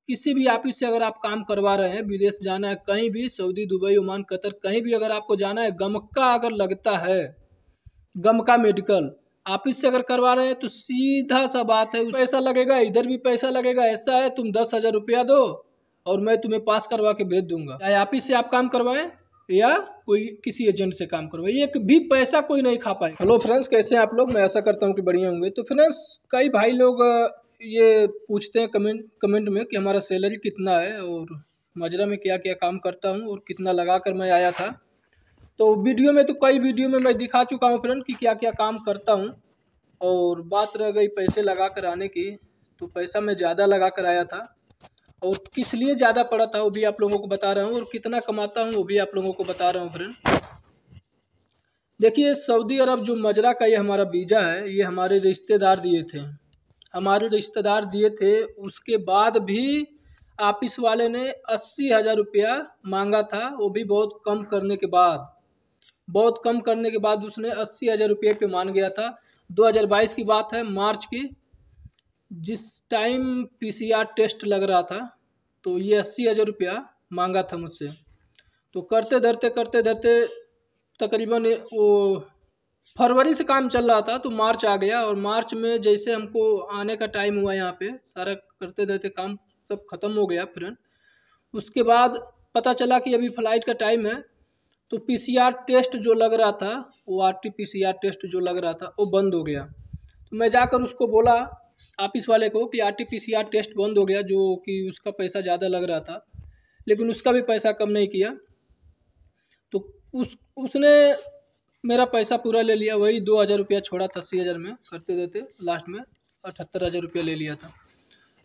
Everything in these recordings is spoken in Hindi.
किसी भी ऑफिस से अगर आप काम करवा रहे हैं, विदेश जाना है कहीं भी, सऊदी, दुबई, ओमान, कतर, कहीं भी अगर आपको जाना है, गमका अगर लगता है, गमका मेडिकल ऑफिस से अगर करवा रहे हैं तो सीधा सा बात है, पैसा लगेगा, इधर भी पैसा लगेगा। ऐसा है तुम 10,000 रुपया दो और मैं तुम्हें पास करवा के भेज दूंगा। चाहे ऑफिस से आप काम करवाएं या कोई किसी एजेंट से काम करवाएं, एक भी पैसा कोई नहीं खा पाए। हेलो फ्रेंड्स, कैसे हैं आप लोग? मैं आशा करता हूँ कि बढ़िया होंगे। तो फ्रेंड्स, कई भाई लोग ये पूछते हैं कमेंट में कि हमारा सैलरी कितना है और मजरा में क्या क्या काम करता हूँ और कितना लगा कर मैं आया था। तो वीडियो में तो कई वीडियो में मैं दिखा चुका हूँ फ्रेंड कि क्या क्या काम करता हूँ। और बात रह गई पैसे लगा कर आने की, तो पैसा मैं ज़्यादा लगा कर आया था और किस लिए ज़्यादा पड़ा था वो भी आप लोगों को बता रहा हूँ, और कितना कमाता हूँ वो भी आप लोगों को बता रहा हूँ फ्रेंड। देखिए, सऊदी अरब जो मजरा का ये हमारा वीज़ा है, ये हमारे रिश्तेदार दिए थे, उसके बाद भी ऑफिस वाले ने 80,000 रुपया मांगा था। वो भी बहुत कम करने के बाद उसने 80,000 रुपये पे मान गया था। 2022 की बात है, मार्च की, जिस टाइम पीसीआर टेस्ट लग रहा था, तो ये 80,000 रुपया मांगा था मुझसे। तो करते धरते तकरीबन वो फरवरी से काम चल रहा था, तो मार्च आ गया और मार्च में जैसे हमको आने का टाइम हुआ, यहाँ पे सारा करते धरते काम सब खत्म हो गया फ्रेंड। उसके बाद पता चला कि अभी फ्लाइट का टाइम है, तो पीसीआर टेस्ट जो लग रहा था, वो आरटी-पीसीआर टेस्ट जो लग रहा था वो बंद हो गया। तो मैं जाकर उसको बोला, ऑफिस वाले को, कि आरटी-पीसीआर टेस्ट बंद हो गया, जो कि उसका पैसा ज़्यादा लग रहा था, लेकिन उसका भी पैसा कम नहीं किया। तो उसने मेरा पैसा पूरा ले लिया, वही 2,000 रुपया छोड़ा था 80,000 में, करते देते लास्ट में 78,000 रुपया ले लिया था।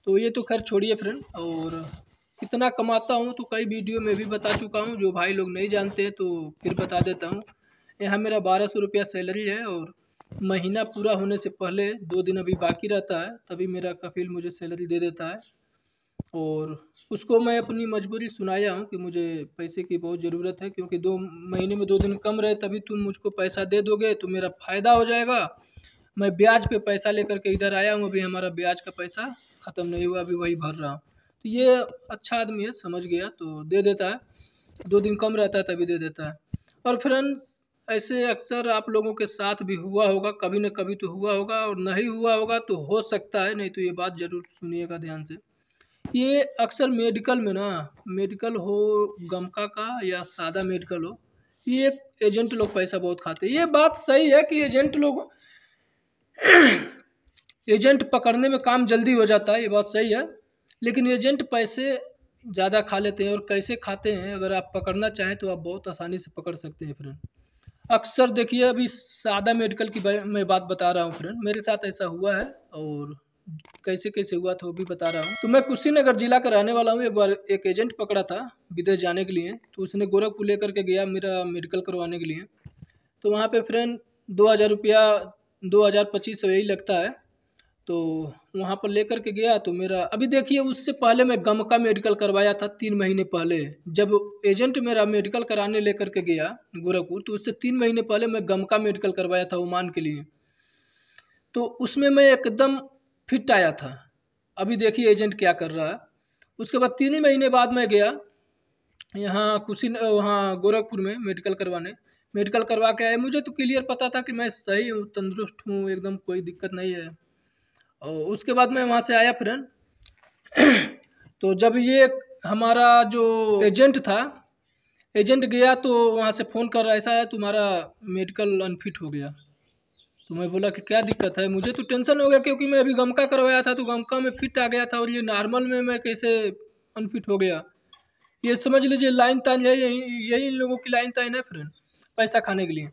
तो ये तो खैर छोड़िए फ्रेंड। और कितना कमाता हूँ तो कई वीडियो में भी बता चुका हूँ, जो भाई लोग नहीं जानते हैं तो फिर बता देता हूँ। यहाँ मेरा 1,200 रुपया सैलरी है और महीना पूरा होने से पहले 2 दिन अभी बाकी रहता है, तभी मेरा कफील मुझे सैलरी दे देता है। और उसको मैं अपनी मजबूरी सुनाया हूँ कि मुझे पैसे की बहुत ज़रूरत है, क्योंकि 2 महीने में 2 दिन कम रहे, तभी तुम मुझको पैसा दे दोगे तो मेरा फ़ायदा हो जाएगा। मैं ब्याज पे पैसा लेकर के इधर आया हूँ, अभी हमारा ब्याज का पैसा ख़त्म नहीं हुआ, अभी वही भर रहा हूँ। तो ये अच्छा आदमी है, समझ गया तो दे देता है, 2 दिन कम रहता है तभी दे देता है। और फ्रेंड्स, ऐसे अक्सर आप लोगों के साथ भी हुआ होगा, कभी न कभी तो हुआ होगा, और नहीं हुआ होगा तो हो सकता है, नहीं तो ये बात ज़रूर सुनिएगा ध्यान से। ये अक्सर मेडिकल में ना, मेडिकल हो गमका का या सादा मेडिकल हो, ये एजेंट लोग पैसा बहुत खाते हैं। ये बात सही है कि एजेंट पकड़ने में काम जल्दी हो जाता है, ये बात सही है, लेकिन एजेंट पैसे ज़्यादा खा लेते हैं। और कैसे खाते हैं, अगर आप पकड़ना चाहें तो आप बहुत आसानी से पकड़ सकते हैं फ्रेंड। अक्सर देखिए, अभी सादा मेडिकल की मैं बात बता रहा हूँ फ्रेंड, मेरे साथ ऐसा हुआ है और कैसे कैसे हुआ था वो भी बता रहा हूँ। तो मैं कुशीनगर जिला का रहने वाला हूँ। एक बार एक एजेंट पकड़ा था विदेश जाने के लिए, तो उसने गोरखपुर लेकर के गया मेरा मेडिकल करवाने के लिए। तो वहाँ पे फ्रेंड 2,000 रुपया, 2,025 यही लगता है। तो वहाँ पर लेकर के गया तो मेरा, अभी देखिए, उससे पहले मैं गमका मेडिकल करवाया था 3 महीने पहले। जब एजेंट मेरा मेडिकल कराने लेकर के गया गोरखपुर, तो उससे 3 महीने पहले मैं गमका मेडिकल करवाया था ओमान के लिए। तो उसमें मैं एकदम फिट आया था। अभी देखिए एजेंट क्या कर रहा है। उसके बाद 3 ही महीने बाद मैं गया यहाँ वहाँ गोरखपुर में मेडिकल करवाने। मेडिकल करवा के आया, मुझे तो क्लियर पता था कि मैं सही हूँ, तंदुरुस्त हूँ, एकदम कोई दिक्कत नहीं है। और उसके बाद मैं वहाँ से आया फ्रेंड। तो जब ये हमारा जो एजेंट था, एजेंट गया तो वहाँ से फ़ोन कर रहा, ऐसा है तुम्हारा मेडिकल अनफिट हो गया। तो मैं बोला कि क्या दिक्कत है? मुझे तो टेंशन हो गया, क्योंकि मैं अभी गमका करवाया था तो गमका में फिट आ गया था, और ये नॉर्मल में मैं कैसे अनफिट हो गया? ये समझ लीजिए लाइन तान, यही इन लोगों की लाइन तान है फ्रेंड, पैसा खाने के लिए।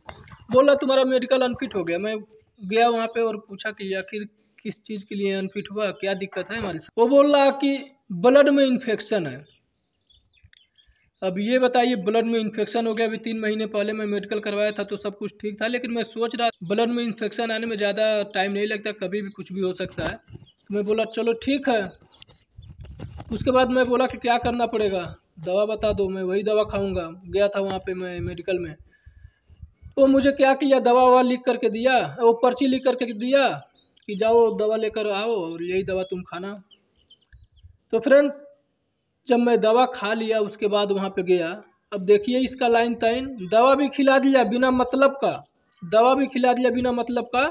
बोला तुम्हारा मेडिकल अनफिट हो गया। मैं गया वहाँ पे और पूछा कि आखिर किस चीज़ के लिए अनफिट हुआ, क्या दिक्कत है हमारे साथ? वो बोल रहा कि ब्लड में इन्फेक्शन है। अब ये बताइए, ब्लड में इन्फेक्शन हो गया? अभी 3 महीने पहले मैं मेडिकल करवाया था तो सब कुछ ठीक था, लेकिन मैं सोच रहा ब्लड में इन्फेक्शन आने में ज़्यादा टाइम नहीं लगता, कभी भी कुछ भी हो सकता है। तो मैं बोला चलो ठीक है। उसके बाद मैं बोला कि क्या करना पड़ेगा, दवा बता दो, मैं वही दवा खाऊंगा। गया था वहाँ पे मैं मेडिकल में, तो मुझे क्या किया, दवा ववा लिख करके दिया, वो पर्ची लिख करके दिया कि जाओ दवा लेकर आओ और यही दवा तुम खाना। तो फ्रेंड्स, जब मैं दवा खा लिया उसके बाद वहाँ पे गया, अब देखिए इसका लाइन ताइन, दवा भी खिला दिया बिना मतलब का, दवा भी खिला दिया बिना मतलब का,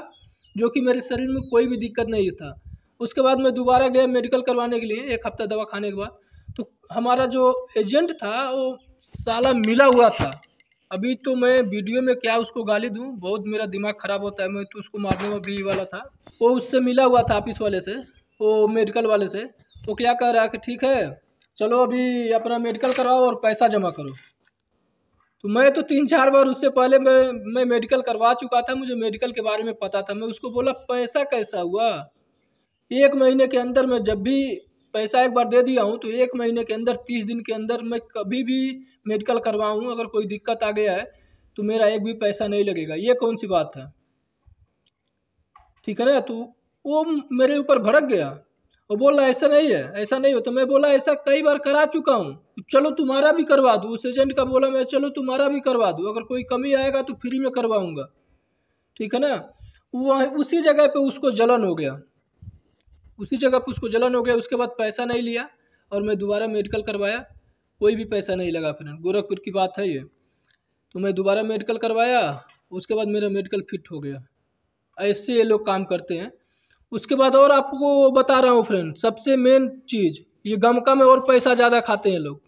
जो कि मेरे शरीर में कोई भी दिक्कत नहीं था। उसके बाद मैं दोबारा गया मेडिकल करवाने के लिए, 1 हफ्ता दवा खाने के बाद। तो हमारा जो एजेंट था वो साला मिला हुआ था। अभी तो मैं वीडियो में क्या उसको गाली दूँ, बहुत मेरा दिमाग ख़राब होता है, मैं तो उसको मारने में भी वाला था। वो उससे मिला हुआ था ऑफिस वाले से, वो मेडिकल वाले से। वो क्या कह रहा है कि ठीक है चलो अभी अपना मेडिकल करवाओ और पैसा जमा करो। तो मैं तो 3-4 बार उससे पहले मैं मेडिकल करवा चुका था, मुझे मेडिकल के बारे में पता था। मैं उसको बोला पैसा कैसा हुआ, 1 महीने के अंदर मैं जब भी पैसा एक बार दे दिया हूँ तो 1 महीने के अंदर 30 दिन के अंदर मैं कभी भी मेडिकल करवाऊँ, अगर कोई दिक्कत आ गया है तो मेरा एक भी पैसा नहीं लगेगा। ये कौन सी बात है, ठीक है ना। तो वो मेरे ऊपर भड़क गया, वो बोल रहा ऐसा नहीं है, ऐसा नहीं हो। तो मैं बोला ऐसा कई बार करा चुका हूँ, चलो तुम्हारा भी करवा दूँ। उस एजेंट का बोला मैं चलो तुम्हारा भी करवा दूँ, अगर कोई कमी आएगा तो फ्री में करवाऊँगा, ठीक है ना। वो उसी जगह पे उसको जलन हो गया, उसी जगह पे उसको जलन हो गया। उसके बाद पैसा नहीं लिया और मैं दोबारा मेडिकल करवाया, कोई भी पैसा नहीं लगा। फिर गोरखपुर की बात है ये। तो मैं दोबारा मेडिकल करवाया, उसके बाद मेरा मेडिकल फिट हो गया। ऐसे ये लोग काम करते हैं। उसके बाद और आपको बता रहा हूँ फ्रेंड, सबसे मेन चीज़, ये गमका में और पैसा ज़्यादा खाते हैं लोग।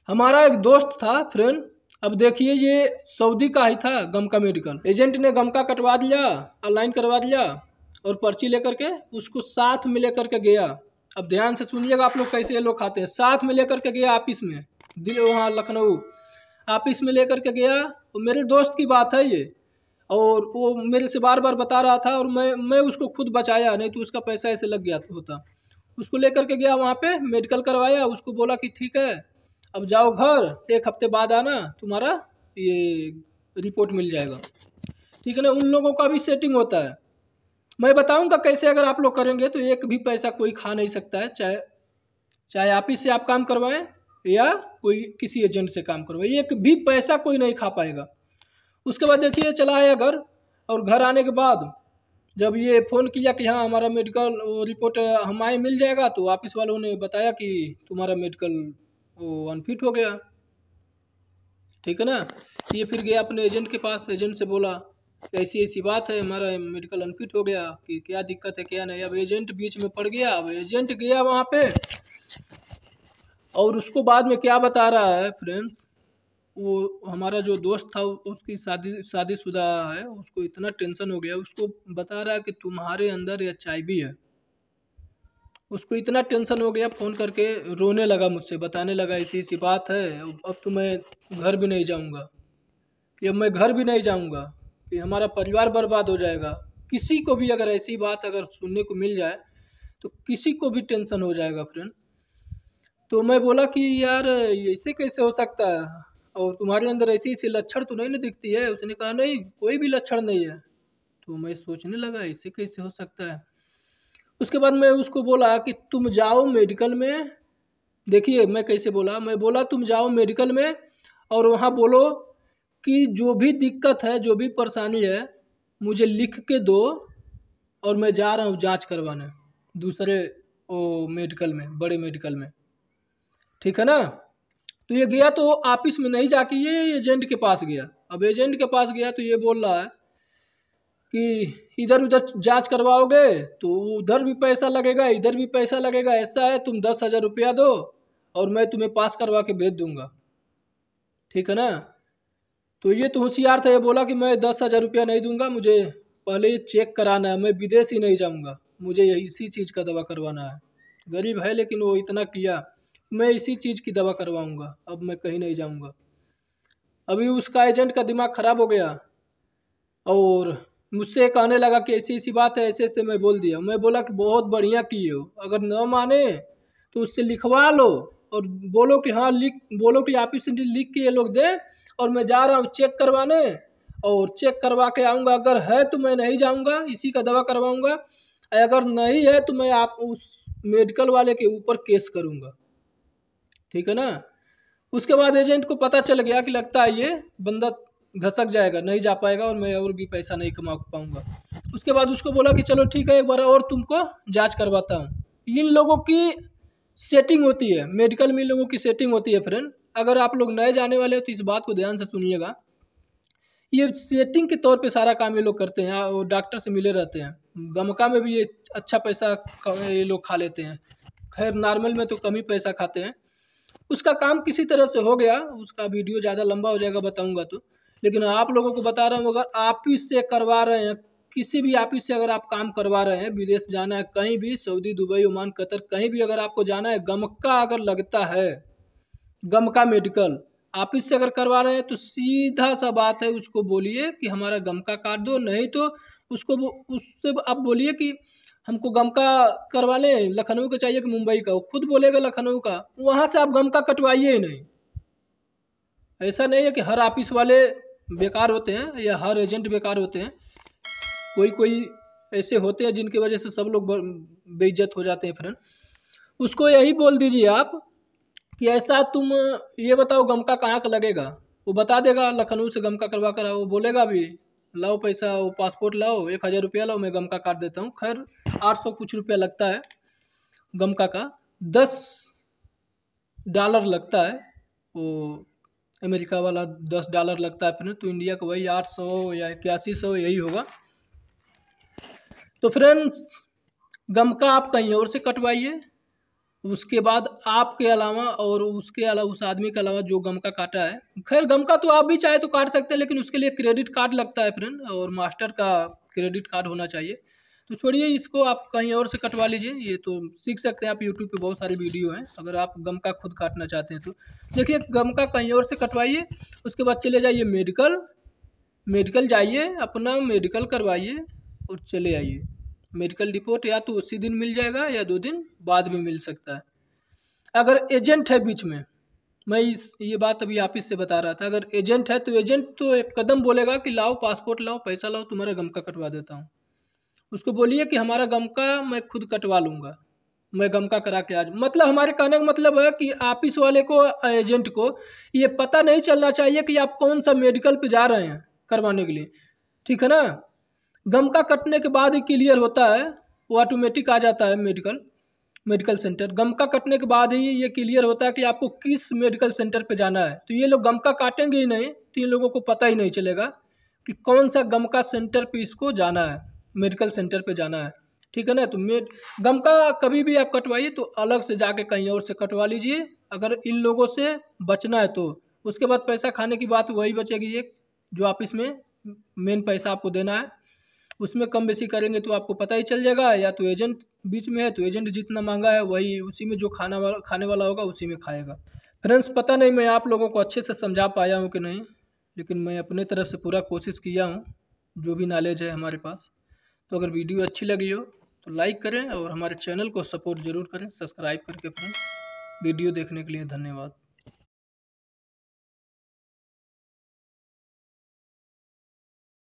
हमारा एक दोस्त था फ्रेंड, अब देखिए ये सऊदी का ही था गमका मेडिकल। एजेंट ने गमका कटवा दिया, ऑनलाइन करवा दिया और पर्ची लेकर के उसको साथ में लेकर के गया। अब ध्यान से सुनिएगा आप लोग कैसे ये लोग खाते हैं। साथ में लेकर के गया ऑफिस में, वहाँ लखनऊ ऑफिस में लेकर के गया। तो मेरे दोस्त की बात है ये, और वो मेरे से बार बार बता रहा था और मैं उसको खुद बचाया, नहीं तो उसका पैसा ऐसे लग गया होता। उसको लेकर के गया वहाँ पे, मेडिकल करवाया। उसको बोला कि ठीक है अब जाओ घर, 1 हफ्ते बाद आना, तुम्हारा ये रिपोर्ट मिल जाएगा, ठीक है ना। उन लोगों का भी सेटिंग होता है, मैं बताऊंगा कैसे। अगर आप लोग करेंगे तो एक भी पैसा कोई खा नहीं सकता है, चाहे ऑफिस से आप काम करवाएं या कोई किसी एजेंट से काम करवाएं, एक भी पैसा कोई नहीं खा पाएगा। उसके बाद देखिए चला आया घर, और घर आने के बाद जब ये फ़ोन किया कि हाँ हमारा मेडिकल रिपोर्ट हमारे मिल जाएगा, तो ऑफिस वालों ने बताया कि तुम्हारा मेडिकल वो अनफिट हो गया, ठीक है ना। ये फिर गया अपने एजेंट के पास, एजेंट से बोला ऐसी ऐसी बात है, हमारा मेडिकल अनफिट हो गया, कि क्या दिक्कत है क्या नहीं। अब एजेंट बीच में पड़ गया। अब एजेंट गया वहाँ पे, और उसको बाद में क्या बता रहा है फ्रेंड्स, वो हमारा जो दोस्त था उसकी शादीशुदा है, उसको इतना टेंशन हो गया, उसको बता रहा है कि तुम्हारे अंदर HIV है। उसको इतना टेंशन हो गया, फ़ोन करके रोने लगा मुझसे, बताने लगा ऐसी ऐसी बात है, अब तो मैं घर भी नहीं जाऊंगा, कि अब मैं घर भी नहीं जाऊंगा, कि हमारा परिवार बर्बाद हो जाएगा। किसी को भी अगर ऐसी बात अगर सुनने को मिल जाए तो किसी को भी टेंशन हो जाएगा फ्रेंड। तो मैं बोला कि यार ऐसे कैसे हो सकता है, और तुम्हारे अंदर ऐसी ऐसी लक्षण तो नहीं ना दिखती है। उसने कहा नहीं कोई भी लक्षण नहीं है। तो मैं सोचने लगा ऐसे कैसे हो सकता है। उसके बाद मैं उसको बोला कि तुम जाओ मेडिकल में, देखिए मैं कैसे बोला, मैं बोला तुम जाओ मेडिकल में और वहाँ बोलो कि जो भी दिक्कत है जो भी परेशानी है मुझे लिख के दो, और मैं जा रहा हूँ जांच करवाने दूसरे वो मेडिकल में, बड़े मेडिकल में, ठीक है ना। तो ये गया तो ऑफिस में नहीं जाके ये एजेंट के पास गया। अब एजेंट के पास गया तो ये बोल रहा है कि इधर उधर जांच करवाओगे तो उधर भी पैसा लगेगा, इधर भी पैसा लगेगा, ऐसा है तुम 10,000 रुपया दो और मैं तुम्हें पास करवा के भेज दूंगा, ठीक है ना। तो ये तो होशियार था, ये बोला कि मैं 10,000 रुपया नहीं दूंगा, मुझे पहले ये चेक कराना है, मैं विदेश ही नहीं जाऊंगा, मुझे इसी चीज़ का दवा करवाना है। गरीब है लेकिन वो इतना किया, मैं इसी चीज़ की दवा करवाऊंगा, अब मैं कहीं नहीं जाऊंगा। अभी उसका एजेंट का दिमाग ख़राब हो गया और मुझसे कहने लगा कि ऐसी ऐसी बात है, ऐसे ऐसे मैं बोल दिया। मैं बोला कि बहुत बढ़िया किए हो, अगर न माने तो उससे लिखवा लो और बोलो कि हाँ बोलो कि ऑफिस से लिख के ये लोग दे, और मैं जा रहा हूँ चेक करवाने और चेक करवा के आऊँगा। अगर है तो मैं नहीं जाऊँगा, इसी का दवा करवाऊँगा, अगर नहीं है तो मैं आप उस मेडिकल वाले के ऊपर केस करूँगा, ठीक है ना। उसके बाद एजेंट को पता चल गया कि लगता है ये बंदा घसक जाएगा, नहीं जा पाएगा और मैं और भी पैसा नहीं कमा पाऊंगा। उसके बाद उसको बोला कि चलो ठीक है एक बार और तुमको जांच करवाता हूँ। इन लोगों की सेटिंग होती है, मेडिकल में लोगों की सेटिंग होती है फ्रेंड। अगर आप लोग नए जाने वाले हो तो इस बात को ध्यान से सुनिएगा। ये सेटिंग के तौर पे सारा काम ये लोग करते हैं, और डॉक्टर से मिले रहते हैं। गमका में भी ये अच्छा पैसा ये लोग खा लेते हैं। खैर नॉर्मल में तो कम ही पैसा खाते हैं। उसका काम किसी तरह से हो गया, उसका वीडियो ज़्यादा लंबा हो जाएगा बताऊंगा तो। लेकिन आप लोगों को बता रहा हूँ, अगर ऑफिस से करवा रहे हैं, किसी भी ऑफिस से अगर आप काम करवा रहे हैं, विदेश जाना है कहीं भी, सऊदी, दुबई, ओमान, कतर, कहीं भी अगर आपको जाना है, गमका अगर लगता है, गमका मेडिकल ऑफिस से अगर करवा रहे हैं, तो सीधा सा बात है, उसको बोलिए कि हमारा गमका काट दो। नहीं तो उससे आप बोलिए कि हमको गमका करवा लें, लखनऊ का चाहिए कि मुंबई का, वो खुद बोलेगा लखनऊ का, वहाँ से आप गमका कटवाइए ही नहीं। ऐसा नहीं है कि हर ऑफिस वाले बेकार होते हैं या हर एजेंट बेकार होते हैं। कोई कोई ऐसे होते हैं जिनकी वजह से सब लोग बेइज्जत हो जाते हैं फ्रेंड। उसको यही बोल दीजिए आप कि ऐसा तुम ये बताओ गमका कहाँ का लगेगा, वो बता देगा लखनऊ से गमका करवा कर आओ। वो बोलेगा भी लाओ पैसा, वो पासपोर्ट लाओ, 1000 रुपया लाओ, मैं गमका काट देता हूँ। खैर 800 कुछ रुपया लगता है गमका का, $10 लगता है। वो अमेरिका वाला $10 लगता है फ्रेंड, तो इंडिया का वही 800 या 8100 यही होगा। तो फ्रेंड्स गमका आप कहीं और से कटवाइए। उसके बाद आपके अलावा और उसके अलावा उस आदमी के अलावा जो गमका काटा है, खैर गमका तो आप भी चाहे तो काट सकते हैं, लेकिन उसके लिए क्रेडिट कार्ड लगता है फ्रेंड, और मास्टर का क्रेडिट कार्ड होना चाहिए। तो छोड़िए इसको, आप कहीं और से कटवा लीजिए। ये तो सीख सकते हैं आप, यूट्यूब पे बहुत सारी वीडियो हैं अगर आप गमका खुद काटना चाहते हैं तो। देखिए गमका कहीं और से कटवाइए, उसके बाद चले जाइए मेडिकल जाइए, अपना मेडिकल करवाइए और चले आइए। मेडिकल रिपोर्ट या तो उसी दिन मिल जाएगा या 2 दिन बाद भी मिल सकता है। अगर एजेंट है बीच में, मैं ये बात अभी ऑफिस से बता रहा था, अगर एजेंट है तो एजेंट तो एक कदम बोलेगा कि लाओ पासपोर्ट लाओ, पैसा लाओ, तुम्हारा गमका कटवा देता हूँ। उसको बोलिए कि हमारा गमका मैं खुद कटवा लूँगा, मैं गमका करा के आज, मतलब हमारे कहने का मतलब है कि ऑफिस वाले को, एजेंट को ये पता नहीं चलना चाहिए कि आप कौन सा मेडिकल पे जा रहे हैं करवाने के लिए, ठीक है ना। गमका कटने के बाद ही क्लियर होता है, वो ऑटोमेटिक आ जाता है मेडिकल सेंटर। गमका कटने के बाद ही ये क्लियर होता है कि आपको किस मेडिकल सेंटर पे जाना है। तो ये लोग गमका काटेंगे ही नहीं तो इन लोगों को पता ही नहीं चलेगा कि कौन सा गमका सेंटर पे इसको जाना है, मेडिकल सेंटर पे जाना है, ठीक है ना। तो गमका कभी भी आप कटवाइए तो अलग से जाके कहीं और से कटवा लीजिए, अगर इन लोगों से बचना है तो। उसके बाद पैसा खाने की बात वही बचेगी, एक जो ऑफिस में मेन पैसा आपको देना है, उसमें कम बेसी करेंगे तो आपको पता ही चल जाएगा। या तो एजेंट बीच में है तो एजेंट जितना मांगा है वही, उसी में जो खाने वाला होगा उसी में खाएगा। फ्रेंड्स पता नहीं मैं आप लोगों को अच्छे से समझा पाया हूँ कि नहीं, लेकिन मैं अपने तरफ से पूरा कोशिश किया हूँ जो भी नॉलेज है हमारे पास। तो अगर वीडियो अच्छी लगी हो तो लाइक करें और हमारे चैनल को सपोर्ट ज़रूर करें सब्सक्राइब करके। फ्रेंड्स वीडियो देखने के लिए धन्यवाद।